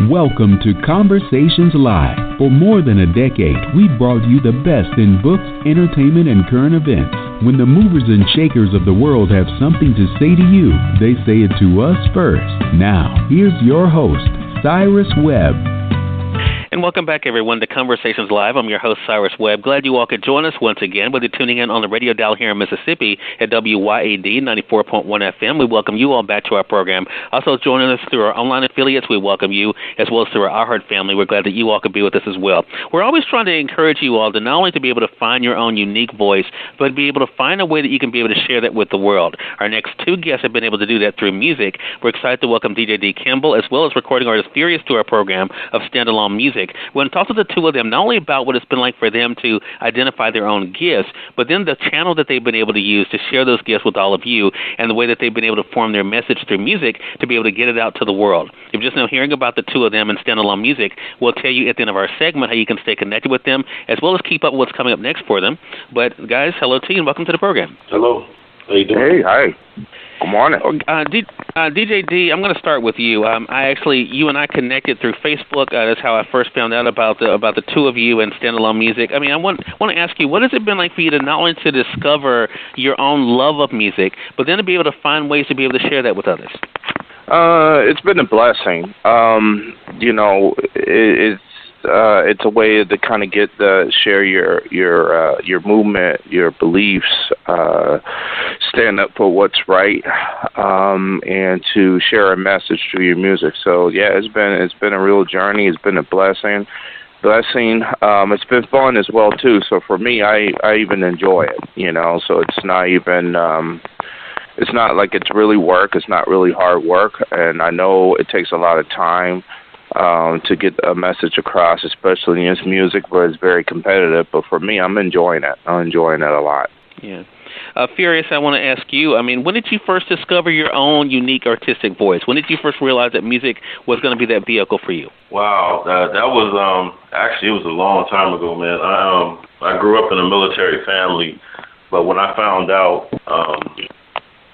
Welcome to Conversations Live. For more than a decade, we've brought you the best in books, entertainment, and current events. When the movers and shakers of the world have something to say to you, they say it to us first. Now, here's your host, Cyrus Webb. And welcome back, everyone, to Conversations Live. I'm your host, Cyrus Webb. Glad you all could join us once again, whether you're tuning in on the radio dial here in Mississippi at WYAD 94.1 FM. We welcome you all back to our program. Also joining us through our online affiliates, we welcome you, as well as through our iHeart family. We're glad that you all could be with us as well. We're always trying to encourage you all to not only to be able to find your own unique voice, but be able to find a way that you can be able to share that with the world. Our next two guests have been able to do that through music. We're excited to welcome DJ Kimble, as well as recording artist Furyus, to our program of standalone music. We're going to talk to the two of them, not only about what it's been like for them to identify their own gifts, but then the channel that they've been able to use to share those gifts with all of you, and the way that they've been able to form their message through music to be able to get it out to the world. If you're just now hearing about the two of them in standalone music, we'll tell you at the end of our segment how you can stay connected with them, as well as keep up with what's coming up next for them. But, guys, hello to you, and welcome to the program. Hello. How you doing? Hey, hi. Good morning. DJ D, I'm going to start with you. You and I connected through Facebook. That's how I first found out about the two of you and standalone music. I mean, I want to ask you, what has it been like for you to not only to discover your own love of music, but then to be able to find ways to be able to share that with others? It's been a blessing. It's a way to kind of share your movement, your beliefs, stand up for what's right, and to share a message through your music. So yeah, it's been a real journey. It's been a blessing. It's been fun as well too. So for me, I even enjoy it. So it's not even. It's not like it's really work. It's not really hard work, and I know it takes a lot of time to get a message across, especially in this music where it's very competitive. But for me, I'm enjoying it. I'm enjoying it a lot. Yeah. Furious, I want to ask you, I mean, when did you first discover your own unique artistic voice? When did you first realize that music was going to be that vehicle for you? Wow, that was actually, it was a long time ago, man. I grew up in a military family, but when I found out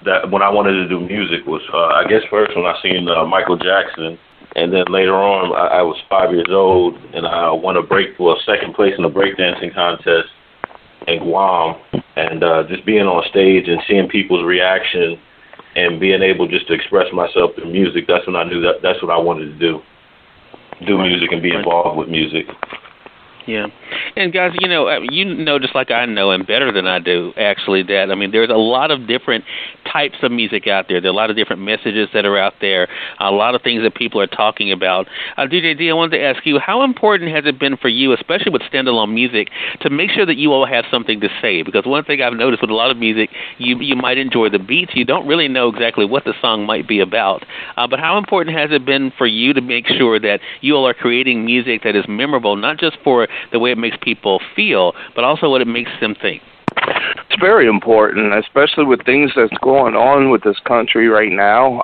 that when I wanted to do music was, I guess first when I seen Michael Jackson. And then later on, I was 5 years old, and I won second place in a breakdancing contest in Guam. And just being on stage and seeing people's reaction and being able just to express myself through music, that's when I knew that's what I wanted to do music and be involved with music. Yeah. And, guys, you know just like I know, and better than I do, actually, that, I mean, there's a lot of different types of music out there. There are a lot of different messages that are out there, a lot of things that people are talking about. DJ D, I wanted to ask you, how important has it been for you, especially with standalone music, to make sure that you all have something to say? Because one thing I've noticed with a lot of music, you might enjoy the beats. You don't really know exactly what the song might be about. But how important has it been for you to make sure that you all are creating music that is memorable, not just for the way it makes people feel, but also what it makes them think? It's very important, especially with things that's going on with this country right now,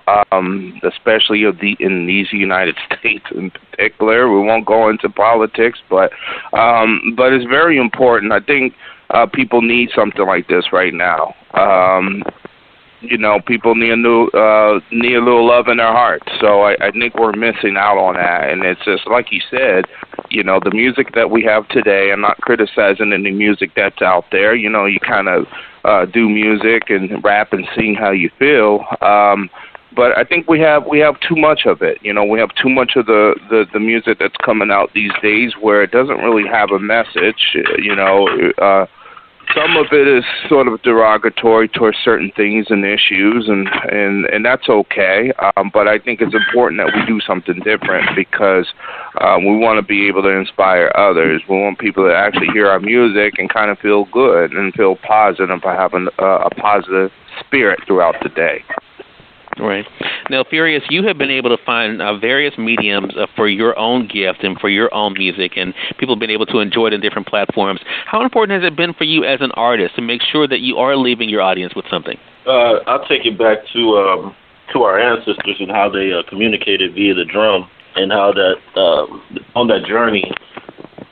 especially in these United States in particular. We won't go into politics, but it's very important. I think people need something like this right now. People need a little love in their hearts. So I think we're missing out on that. And it's just like you said, the music that we have today. I'm not criticizing any music that's out there. You kind of do music and rap and sing how you feel. But I think we have too much of it. We have too much of the music that's coming out these days where it doesn't really have a message. Some of it is sort of derogatory towards certain things and issues, and that's okay. But I think it's important that we do something different because we want to be able to inspire others. We want people to actually hear our music and kind of feel good and feel positive by having a positive spirit throughout the day. Right. Now, Furyus, you have been able to find various mediums for your own gift and for your own music, and people have been able to enjoy it in different platforms. How important has it been for you as an artist to make sure that you are leaving your audience with something? I'll take it back to our ancestors and how they communicated via the drum, and how that on that journey,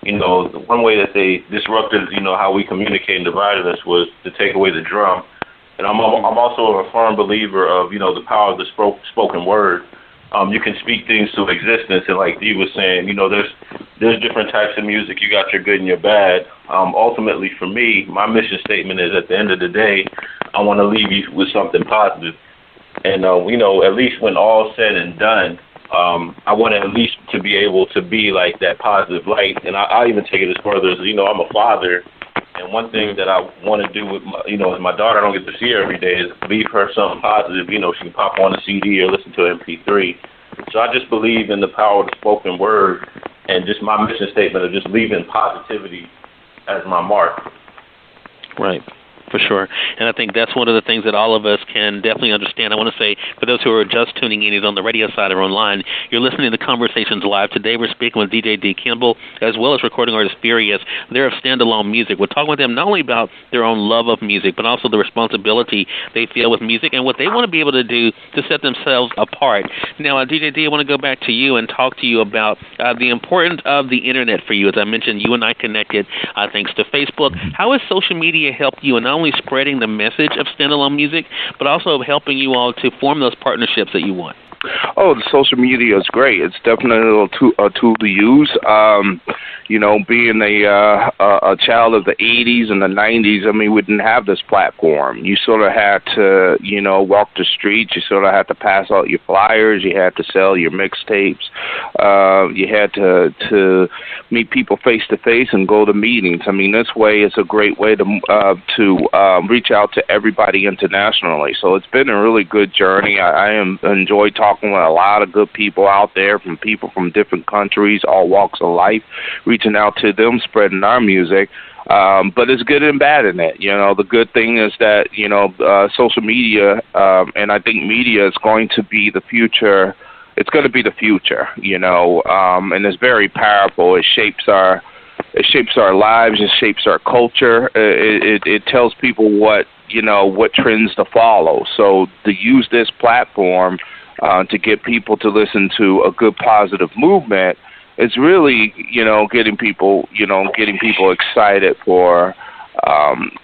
one way that they disrupted, how we communicate and divided us was to take away the drum. And I'm also a firm believer of, the power of the spoken word. you can speak things to existence. And like Dee was saying, there's different types of music. You got your good and your bad. Ultimately, for me, my mission statement is at the end of the day, I want to leave you with something positive. And, at least when all's said and done, I want to at least to be able to be like that positive light. And I'll even take it as further as, I'm a father. And one thing that I want to do with my daughter, I don't get to see her every day, is leave her something positive. She can pop on a CD or listen to an MP3. So I just believe in the power of the spoken word, and just my mission statement of just leaving positivity as my mark. Right. For sure. And I think that's one of the things that all of us can definitely understand. I want to say, for those who are just tuning in, either on the radio side or online, you're listening to Conversations Live. Today we're speaking with DJ D. Kimble, as well as recording artist Furyus. They're of standalone music. We're talking with them not only about their own love of music, but also the responsibility they feel with music and what they want to be able to do to set themselves apart. Now, DJ D, I want to go back to you and talk to you about the importance of the Internet for you. As I mentioned, you and I connected thanks to Facebook. How has social media helped you in not only spreading the message of standalone music, but also helping you all to form those partnerships that you want? Oh, the social media is great. It's definitely a tool to use. Being a child of the 80s and the 90s, we didn't have this platform. You sort of had to, walk the streets. You sort of had to pass out your flyers. You had to sell your mixtapes. You had to meet people face to face and go to meetings. This way is a great way to reach out to everybody internationally. So it's been a really good journey. I enjoy talking with a lot of good people out there, from people from different countries, all walks of life, reaching out to them, spreading our music. But it's good and bad in it. The good thing is that, social media, and I think media is going to be the future. It's going to be the future, and it's very powerful. It shapes our lives. It shapes our culture. It tells people what trends to follow. So to use this platform to get people to listen to a good, positive movement, it's really, getting people excited for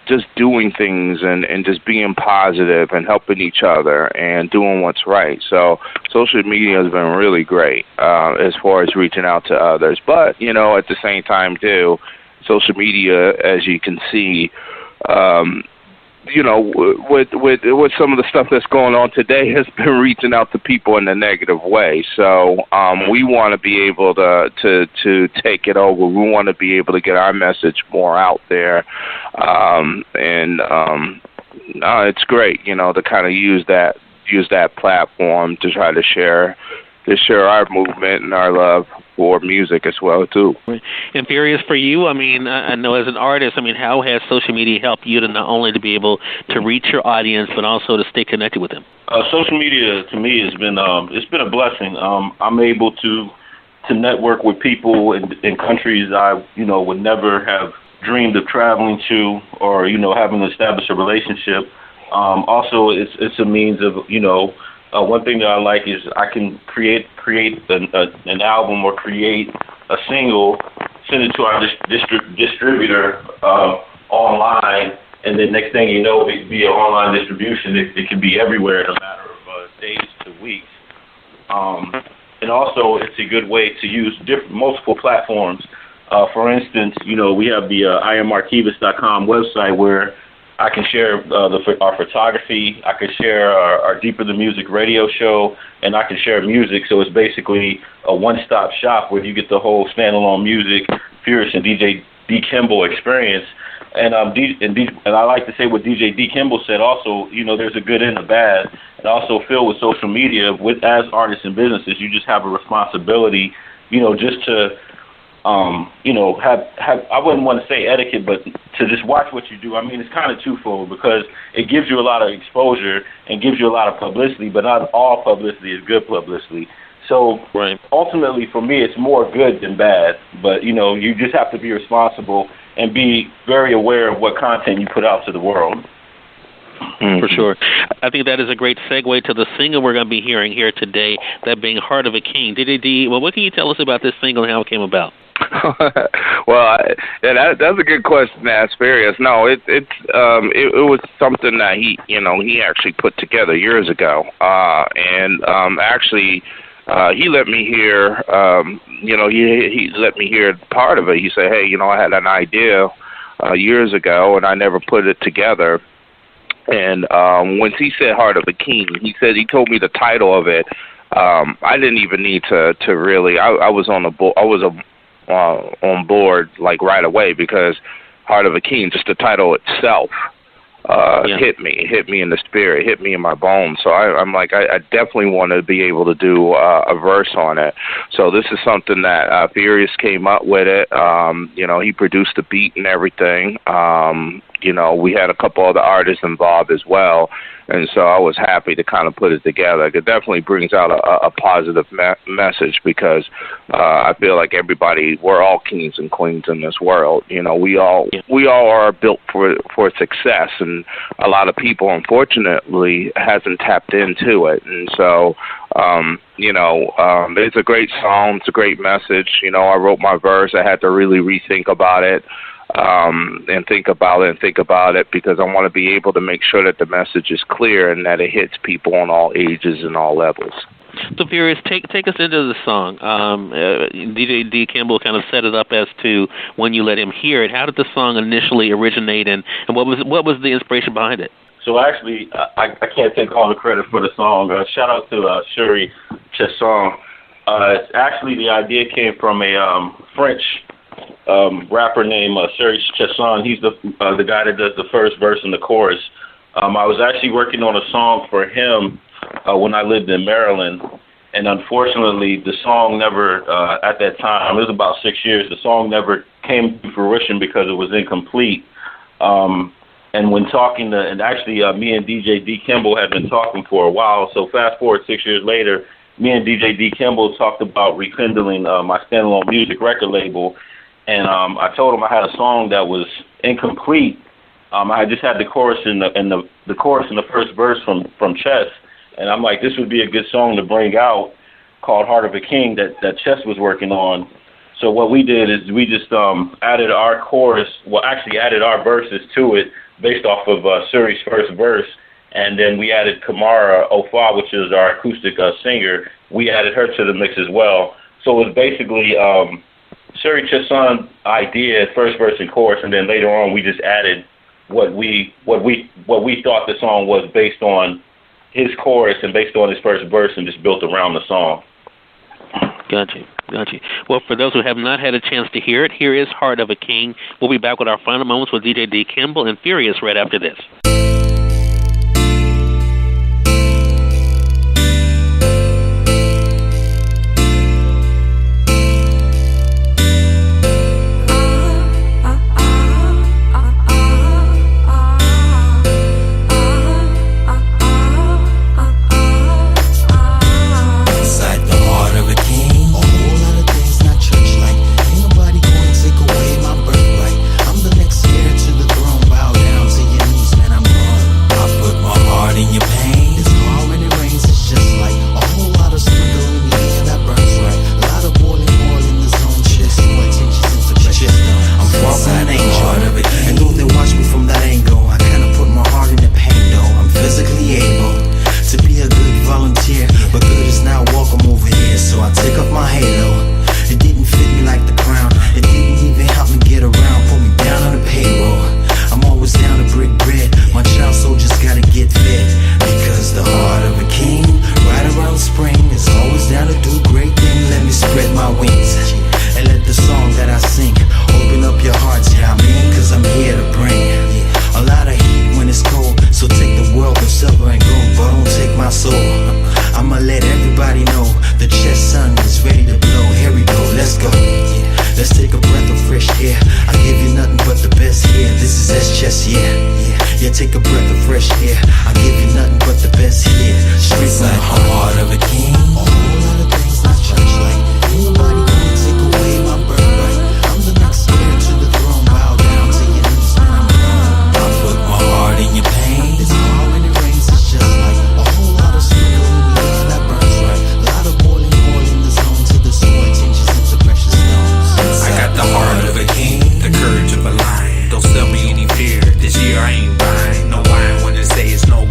just doing things and just being positive and helping each other and doing what's right. So social media has been really great as far as reaching out to others. But, at the same time, too, social media, as you can see, with some of the stuff that's going on today, has been reaching out to people in a negative way. So we want to be able to take it over. We want to be able to get our message more out there, it's great, to kind of use that platform to try to share our movement and our love for music as well, too. And Furyus, for you, I know as an artist, how has social media helped you to not only to be able to reach your audience, but also to stay connected with them? Social media, to me, has been it's been a blessing. I'm able to network with people in countries I would never have dreamed of traveling to, or having to establish a relationship. Also, it's a means of one thing that I like is I can create an album or create a single, send it to our distributor online, and then next thing you know, it be an online distribution. It can be everywhere in a matter of days to weeks. And also, it's a good way to use multiple platforms. For instance, we have the IamArchivist.com website where I can share our photography, I can share our Deeper the Music radio show, and I can share music. So it's basically a one-stop shop where you get the whole standalone music, Furyus and DJ D. Kimble experience. And I like to say what DJ D. Kimble said also, there's a good and a bad. And also feel with social media, as artists and businesses, you just have a responsibility, just to have I wouldn't want to say etiquette, but to just watch what you do. It's kind of twofold, because it gives you a lot of exposure and gives you a lot of publicity, but not all publicity is good publicity. So Ultimately, for me, it's more good than bad. But, you just have to be responsible and be very aware of what content you put out to the world. For sure. I think that is a great segue to the single we're going to be hearing here today, that being Heart of a King. DJD, what can you tell us about this single and how it came about? Well, that's a good question to ask Furyus. No, it was something that he actually put together years ago, and actually he let me hear, he let me hear part of it. He said, hey, I had an idea years ago, and I never put it together. And when he said Heart of a King, he told me the title of it. I didn't even need to really, I was on board like right away, because Heart of a King, just the title itself, hit me in the spirit, hit me in my bones. So I'm like, I definitely want to be able to do a verse on it. So this is something that Furyus came up with it. He produced the beat and everything. We had a couple other artists involved as well. And so I was happy to kind of put it together. It definitely brings out a positive message, because I feel like we're all kings and queens in this world. We all are built for success, and a lot of people, unfortunately, hasn't tapped into it. And so, it's a great song. It's a great message. I wrote my verse. I had to really rethink about it. And think about it, because I want to be able to make sure that the message is clear and that it hits people on all ages and all levels. So, Furyus, take us into the song. DJ D. Kimble kind of set it up as to when you let him hear it. How did the song initially originate, and what was the inspiration behind it? So actually, I can't take all the credit for the song. Shout out to Cyrus Webb. Actually, the idea came from a French rapper named Cyrus Webb. He's the guy that does the first verse and the chorus. I was actually working on a song for him when I lived in Maryland, and unfortunately the song never, at that time, it was about 6 years, the song never came to fruition because it was incomplete. And when talking to, and actually me and DJ D. Kimble had been talking for a while, so fast forward 6 years later, me and DJ D. Kimble talked about rekindling my standalone music record label. And I told him I had a song that was incomplete. I just had the chorus and the chorus and the first verse from Chess, and I'm like, this would be a good song to bring out, called Heart of a King, that Chess was working on. So what we did is we just added our chorus, added our verses to it based off of Suri's first verse, and then we added Kamara Ofa, which is our acoustic singer. We added her to the mix as well. So it was basically Suri Chassan's idea, first verse and chorus, and then later on we just added what we thought the song was based on his chorus and based on his first verse, and just built around the song. Gotcha. Well, for those who have not had a chance to hear it, here is Heart of a King. We'll be back with our final moments with DJ D. Kimble and Furyus right after this. Take a breath of fresh air. I give you nothing but the best here. Straight like Heart of a King. A whole lot of things not church like. Ain't nobody gonna take away my birthright. I'm the next heir to the throne. Bow down to your knees when I'm gone. I put my heart in your pain. It's hard when it rains. It's just like a whole lot of smoke in the air that burns right. A lot of boiling oil in the zone to the soil changes into precious stones. I got the heart of a king, the courage of a lion. Don't sell me any fear. This year I ain't buying no wine when they say it's no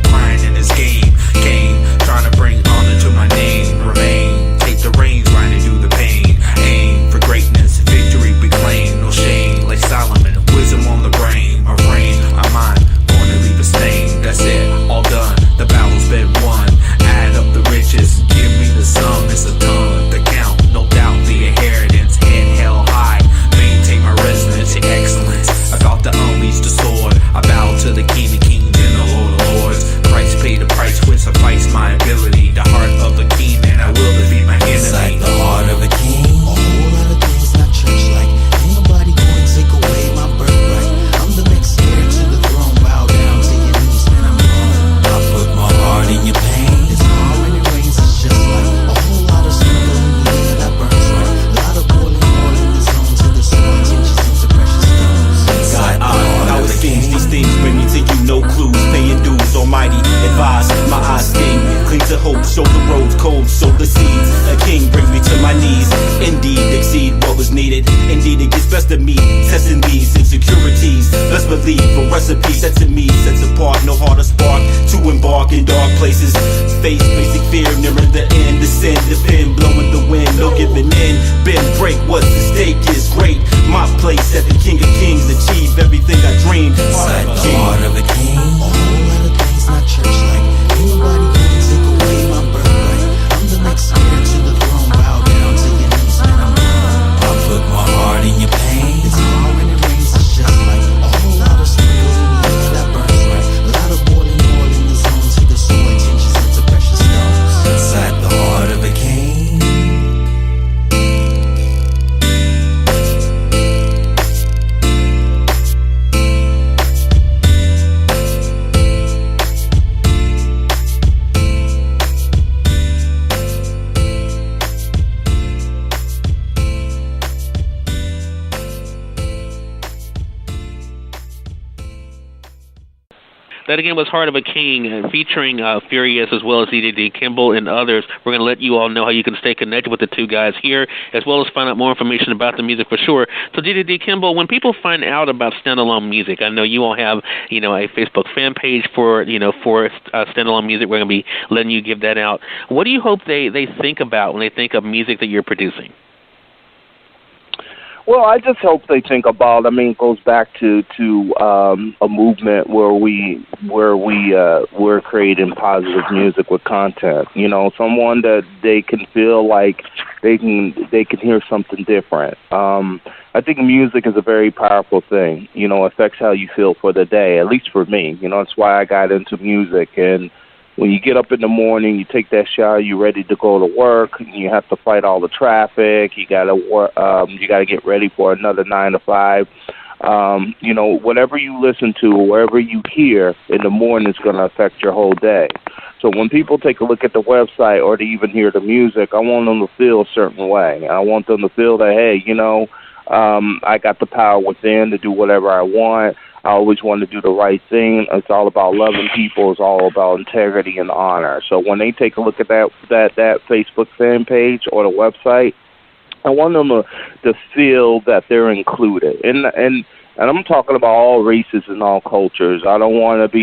recipe that to me sets apart. No harder spark to embark in dark places. Face basic fear, nearing the end. Descend the pen, blowing the wind. No giving in. Bend, break. What's the stake is great. My place at the King of Kings. Achieve everything I dreamed. Inside the heart of a king. A whole lot of things not church-like. Ain't nobody gonna take away my birthright. I'm the next heir to the throne. Bow down to your knees, man, I'm wrong. I put my heart in your pain. It's hard when it rains, it's just like a whole lot of sprinkles in the air that burns right. A lot of boiling oil in the zone. See the soul changes into precious stones. Inside the heart of a king. That again was Heart of a King, featuring Furyus as well as DJD Kimble and others. We're going to let you all know how you can stay connected with the two guys here, as well as find out more information about the music for sure. So DJD Kimble, when people find out about standalone music, I know you all have, a Facebook fan page for standalone music. We're going to be letting you give that out. What do you hope they think about when they think of music that you're producing? Well, I just hope they think about. It goes back to a movement where we're creating positive music with content. Someone that they can feel like they can hear something different. I think music is a very powerful thing. It affects how you feel for the day. At least for me. That's why I got into music. And when you get up in the morning, you take that shower, you're ready to go to work, and you have to fight all the traffic. You gotta get ready for another 9 to 5. Whatever you listen to, wherever you hear in the morning is going to affect your whole day. So when people take a look at the website or they even hear the music, I want them to feel a certain way. I want them to feel that, hey, I got the power within to do whatever I want. I always want to do the right thing. It's all about loving people. It's all about integrity and honor. So when they take a look at that Facebook fan page or the website, I want them to feel that they're included. And I'm talking about all races and all cultures. I want to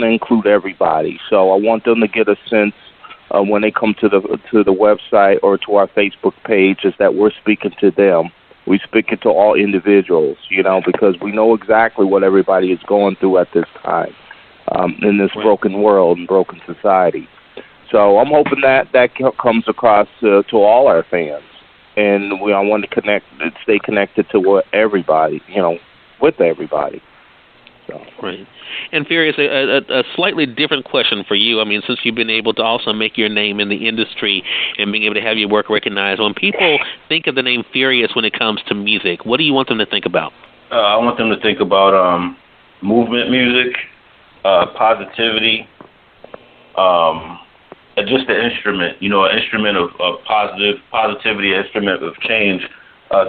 include everybody. So I want them to get a sense when they come to the website or to our Facebook page is that we're speaking to them. We speak it to all individuals, because we know exactly what everybody is going through at this time in this broken world and broken society. So I'm hoping that comes across to all our fans, and I want to stay connected to everybody, with everybody. So. Right. And Furyus, a slightly different question for you. Since you've been able to also make your name in the industry and being able to have your work recognized, when people think of the name Furyus when it comes to music, what do you want them to think about? I want them to think about movement music, positivity, just an instrument, an instrument of positivity, an instrument of change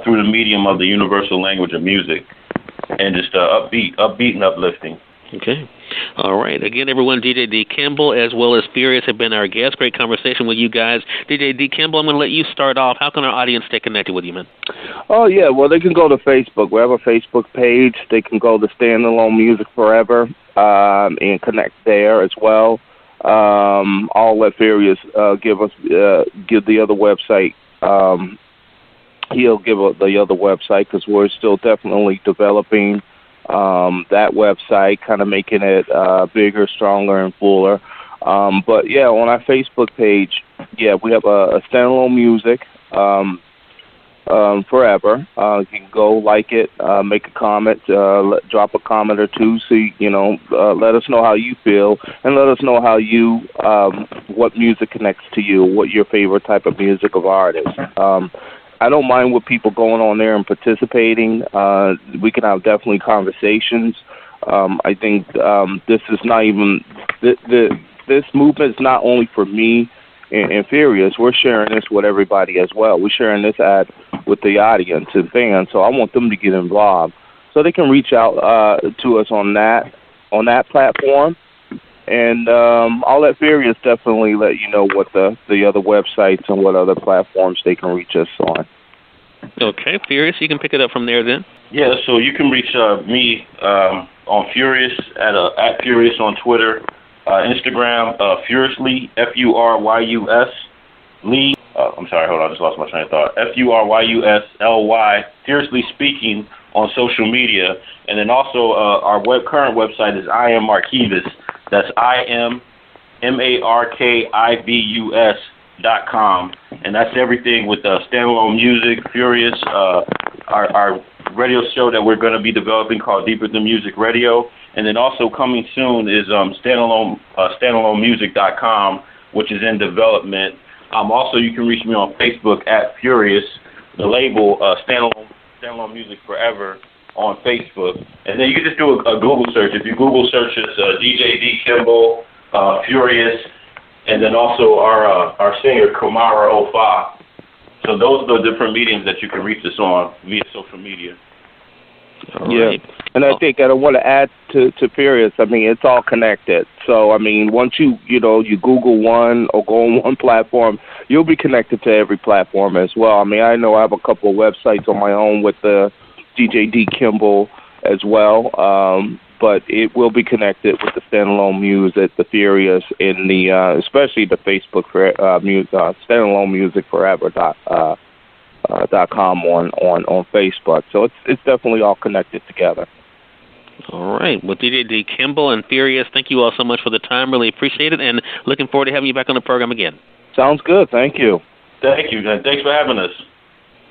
through the medium of the universal language of music, and just upbeat and uplifting. Okay. All right. Again, everyone, DJ D. Kimble as well as Furyus have been our guests. Great conversation with you guys. DJ D. Kimble, I'm going to let you start off. How can our audience stay connected with you, man? Oh, yeah. Well, they can go to Facebook. We have a Facebook page. They can go to Standalone Music Forever and connect there as well. I'll let Furyus give the other website. He'll give the other website because we're still definitely developing that website, kind of making it bigger, stronger, and fuller. But, yeah, on our Facebook page, we have a Standalone Music Forever. You can go like it, make a comment, drop a comment or two, let us know how you feel, and let us know how what music connects to you, what your favorite type of music of art is. I don't mind with people going on there and participating. We can have definitely conversations. I think this is not even this movement is not only for me and Furyus. We're sharing this with everybody as well. We're sharing this ad with the audience and fans. So I want them to get involved so they can reach out to us on that platform. And I'll let Furyus definitely let you know what the other websites and what other platforms they can reach us on. Okay, Furious, you can pick it up from there then. Yeah, so you can reach me on Furyus at Furyus on Twitter, Instagram, Furiously, Furys, Lee. I'm sorry, hold on, I just lost my train of thought. Furysly, Furiously Speaking on social media, and then also our current website is I Am Markivus. That's IMMarkivus.com, and that's everything with standalone music, Furyus, our radio show that we're going to be developing called Deeper Than Music Radio, and then also coming soon is standalonemusic.com, which is in development. Also, you can reach me on Facebook at Furyus, the label Standalone Music Forever on Facebook, and then you can just do a Google search. If you Google searches DJ D Kimble, Furyus, and then also our singer Kamara Ofa. So those are the different mediums that you can reach us on via social media. All yeah, right. And I think I want to add to Furyus. I mean, it's all connected. So I mean, once you Google one or go on one platform, you'll be connected to every platform as well. I mean, I know I have a couple of websites on my own with the DJ D Kimble as well, but it will be connected with the standalone music, the Furyus, and the especially the Facebook for standalone music forever.com on Facebook. So it's definitely all connected together. All right. Well, DJ D Kimble and Furyus, thank you all so much for the time. Really appreciate it, and looking forward to having you back on the program again. Sounds good. Thank you. Thank you, and thanks for having us.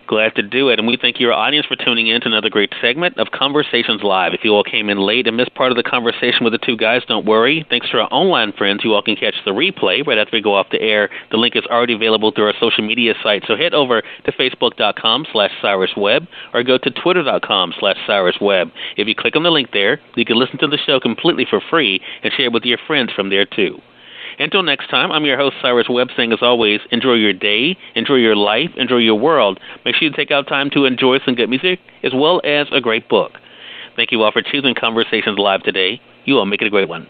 Glad to do it, and we thank your audience for tuning in to another great segment of Conversations Live. If you all came in late and missed part of the conversation with the two guys, don't worry. Thanks to our online friends, you all can catch the replay right after we go off the air. The link is already available through our social media site, so head over to facebook.com/Cyrus Webb or go to twitter.com/Cyrus Webb. If you click on the link there, you can listen to the show completely for free and share it with your friends from there too. Until next time, I'm your host, Cyrus Webb, saying as always, enjoy your day, enjoy your life, enjoy your world. Make sure you take out time to enjoy some good music as well as a great book. Thank you all for choosing Conversations Live today. You all make it a great one.